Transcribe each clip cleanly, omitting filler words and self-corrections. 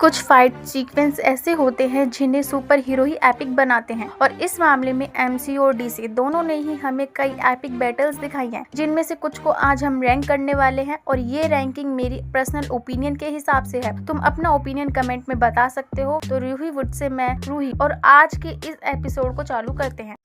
कुछ fight sequence ऐसे होते हैं जिन्हें सुपर हीरो ही एपिक बनाते हैं और इस मामले में एमसीयू और डीसी दोनों ने ही हमें कई एपिक बैटल्स दिखाई हैं, जिनमें से कुछ को आज हम रैंक करने वाले हैं और ये रैंकिंग मेरी पर्सनल ओपिनियन के हिसाब से है। तुम अपना ओपिनियन कमेंट में बता सकते हो। तो रूही वुड से मैं रूही और आज के इस एपिसोड को चालू करते हैं।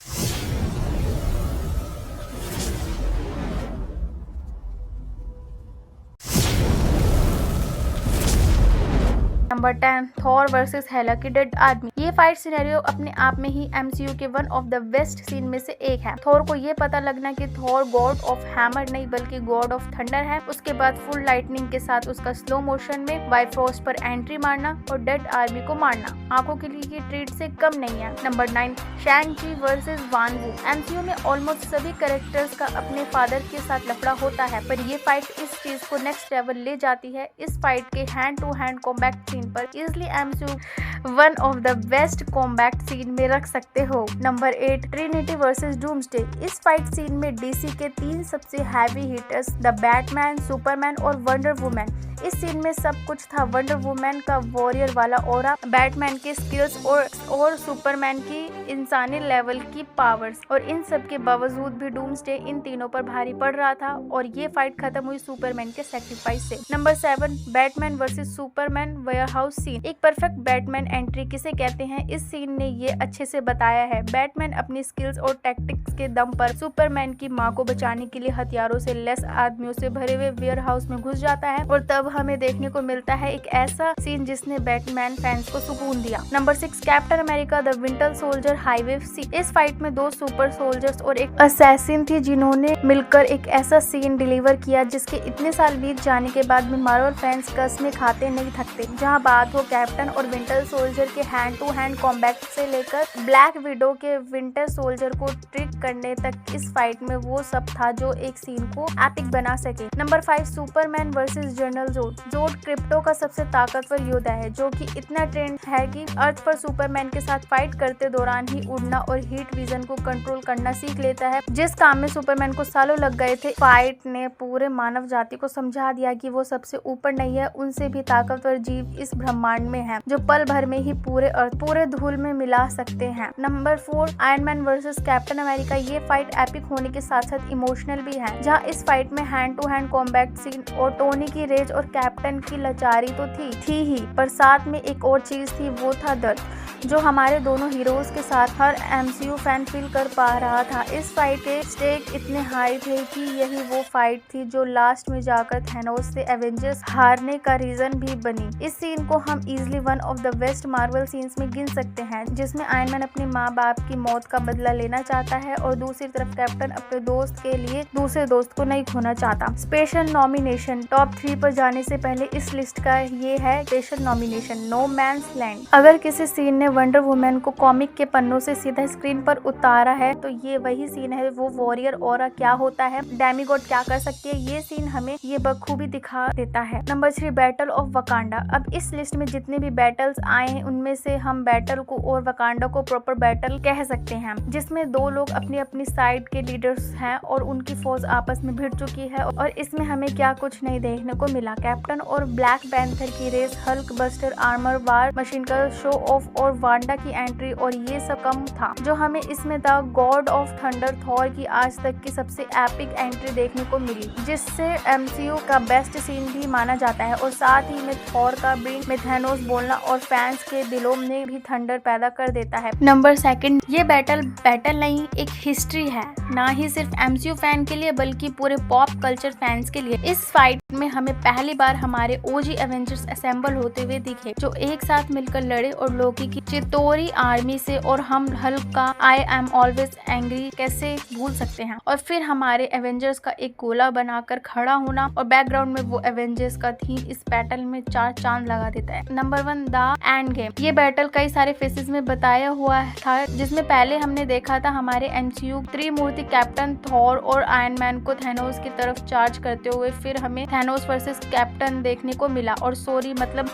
नंबर 10 थॉर वर्सेस हेला की डेड आर्मी। ये फाइट सिनेरियो अपने आप में ही एमसीयू के one of the best scene में से एक है। थॉर को ये पता लगना कि थॉर गॉड ऑफ हैमर नहीं बल्कि गॉड ऑफ थंडर है। उसके बाद फुल लाइटनिंग के साथ उसका स्लो मोशन में बाइफ्रोस्ट पर एंट्री मारना और डेड आर्मी को मारना आंखों के लिए ये ट्रीट से कम नहीं है। नंबर 9 शैंग-ची वर्सेस वान वू। एमसीयू में ऑलमोस्ट सभी कैरेक्टर्स का अपने फादर के साथ लफड़ा होता है, पर ये फाइट इस चीज को नेक्स्ट लेवल ले जाती है। इस फाइट के हैंड टू हैंड कॉम्बैट पर easily MCU one of the best combat scene में रख सकते हो। Number 8 Trinity versus Doomsday. इस फाइट सीन में डीसी के 3 सबसे heavy hitters the Batman, Superman और वंडर वुमन। इस सीन में सब कुछ था। वंडर वुमन का वॉरियर वाला ऑरा, बैटमैन के स्किल्स और सुपरमैन की इंसानी लेवल की पावर्स, और इन सब के बावजूद भी डूम्सडे इन तीनों पर भारी पड़ रहा था और ये फाइट खत्म हुई सुपरमैन के सैक्रिफाइस से। Number 7 Batman versus Superman warehouse scene. एक परफेक्ट बैटमैन एंट्री किसे कहते हैं, इस सीन ने ये अच्छे से बताया है। बैटमैन अपनी स्किल्स और टैक्टिक्स के दम पर सुपरमैन की मां को बचाने के लिए हथियारों से लेस आदमियों से भरे हुए वेयरहाउस में घुस जाता है और तब हमें देखने को मिलता है एक ऐसा सीन जिसने बैटमैन फैंस को सुकून दिया। Number 6 Captain America the Winter Soldier highway scene. इस फाइट में 2 सुपर सोल्जर्स और एक असैसिन थी जिन्होंने मिलकर एक ऐसा सीन डिलीवर किया जिसके इतने साल बीत जाने के बाद भी मार्वल फैंस कसमें खाते नहीं थकते। जहां बात हो कैप्टन और विंटर सोल्जर के हैंड टू हैंड कॉम्बैट से लेकर ब्लैक विडो के विंटर सोल्जर को ट्रिक करने तक, इस फाइट में वो सब था जो एक सीन को एपिक बना सके। नंबर 5 सुपरमैन वर्सेस जनरल जोड। जोड क्रिप्टो का सबसे ताकतवर योद्धा है जो कि इतना ट्रेंड है कि अर्थ पर सुपरमैन के साथ फाइट करते दौरान ही उड़ना और हीट विजन को कंट्रोल करना सीख लेता है। जिस काम में सुपरमैन को सालों लग गए थे, फाइट ने पूरे मानव जाति को समझा दिया कि वो सबसे ऊपर नहीं है, उनसे भी ताकतवर जीव इस ब्रह्मांड में है जो पल भर में ही पूरे अर्थ पूरे धूल में मिला सकते हैं। Number 4 iron man versus captain America. ये फाइट एपिक होने के साथ साथ इमोशनल भी है, जहाँ इस फाइट में hand to hand combat scene और टोनी की रेज और कैप्टन की लाचारी तो थी ही, पर साथ में एक और चीज थी, वो था दर्द जो हमारे दोनों हीरोज के साथ हर एमसीयू फैन फील कर पा रहा था। इस फाइट के स्टेक इतने हाई थे कि यही वो फाइट थी जो लास्ट में जाकर थैनोस से एवेंजर्स हारने का रीजन भी बनी। इस सीन को हम easily one of the best Marvel scenes में गिन सकते हैं, जिसमें आयरन मैन अपने माँ बाप की मौत का बदला लेना चाहता है और दूसरी तरफ कैप्टन अपने दोस्त के लिए दूसरे दोस्त को नहीं खोना चाहता। स्पेशल नॉमिनेशन टॉप 3 पर जाने से पहले इस लिस्ट का ये है special nomination no man's land. अगर किसी सीन ने वंडर वुमन को कॉमिक के पन्नों से सीधा स्क्रीन पर उतारा है तो ये वही सीन है। वो वॉरियर ऑरा क्या होता है, डेमीगॉड क्या कर सकती है, ये सीन हमें ये बखूबी दिखा देता है। Number 3 battle of Wakanda. अब इस लिस्ट में जितने भी बैटल्स आए हैं उनमें से हम बैटल को और वकांडा को प्रॉपर बैटल कह सकते हैं, जिसमें 2 लोग अपनी अपनी साइड के लीडर्स हैं और उनकी फौज आपस में भिड़ चुकी है और इसमें हमें क्या कुछ नहीं देखने को मिला। कैप्टन और ब्लैक पैंथर की रेस, हल्क बस्टर आर्मर वार मशीन का शो ऑफ और वांडा की एंट्री और ये सब कम था। जो हमें इसमें था गॉड ऑफ थंडर थॉर की आज तक की सबसे एपिक एंट्री देखने को मिली, जिससे एमसीयू का बेस्ट सीन भी माना जाता है और साथ ही में थॉर का ब्रिंग में थैनोस बोलना और फैंस के दिलों में भी थंडर पैदा कर देता है। नंबर 2 ये बैटल नहीं एक हिस्ट्री है, ना ही सिर्फ एमसीयू फैन के लिए बल्कि पूरे पॉप कल्चर फैंस के लिए। इस फाइट में हमें पहली बार हमारे ओजी एवेंजर्स असेंबल होते हुए दिखे जो एक साथ मिलकर लड़े और लोकी की चितोरी आर्मी से, और हम हल्क का आई एम ऑलवेज एंग्री कैसे भूल सकते हैं। और फिर हमारे एवेंजर्स का एक गोला बनाकर खड़ा होना और बैकग्राउंड में वो एवेंजर्स का थीम इस बैटल में 4 चांद लगा देता है। Number 1 the end game. ये बैटल कई सारे फेसेस में बताया हुआ था, जिसमें पहले हमने देखा था हमारे एमसीयू त्रिमूर्ति कैप्टन थॉर और आयरन मैन को थैनोस की तरफ चार्ज करते हुए, फिर हमें थैनोस वर्सेस कैप्टन देखने को मिला और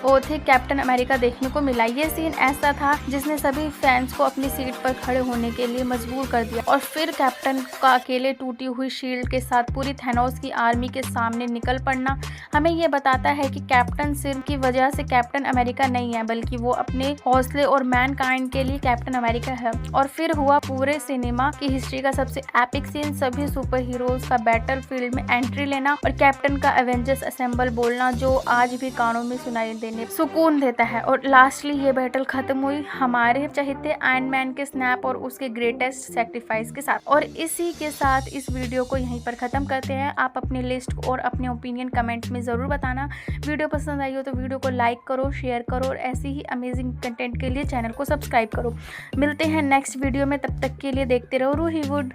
वो थे कैप्टन अमेरिका देखने को मिला। ये सीन ऐसा था जिसने सभी फैंस को अपनी सीट पर खड़े होने के लिए मजबूर कर दिया और फिर कैप्टन का अकेले टूटी हुई शील्ड के साथ पूरी थैनोस की आर्मी के सामने निकल पड़ना हमें ये बताता है कि कैप्टन सिर्फ की वजह से से कैप्टन अमेरिका नहीं है, बल्कि वो अपने हौसले और मैनकाइंड के लिए कैप्टन अमेरिका है। और फिर हुआ पूरे सिनेमा की हिस्ट्री का सबसे एपिक सीन, सभी सुपर हीरोज का बैटल फील्ड में एंट्री लेना और कैप्टन का एवेंजर्स असेंबल बोलना, जो आज भी कानों में सुनाई देने सुकून देता है। और लास्टली ये बैटल खत्म हुई हमारे चहेते आयरन मैन के स्नैप और उसके ग्रेटेस्ट सेक्रीफाइस के साथ। और इसी के साथ इस वीडियो को यहीं पर खत्म करते हैं। आप अपनी लिस्ट और अपने ओपिनियन कमेंट में ज़रूर बताना। वीडियो पसंद आई हो तो वीडियो को लाइक करो, शेयर करो और ऐसे ही अमेजिंग कंटेंट के लिए चैनल को सब्सक्राइब करो। मिलते हैं नेक्स्ट वीडियो में, तब तक के लिए देखते रहो रूहीवुड।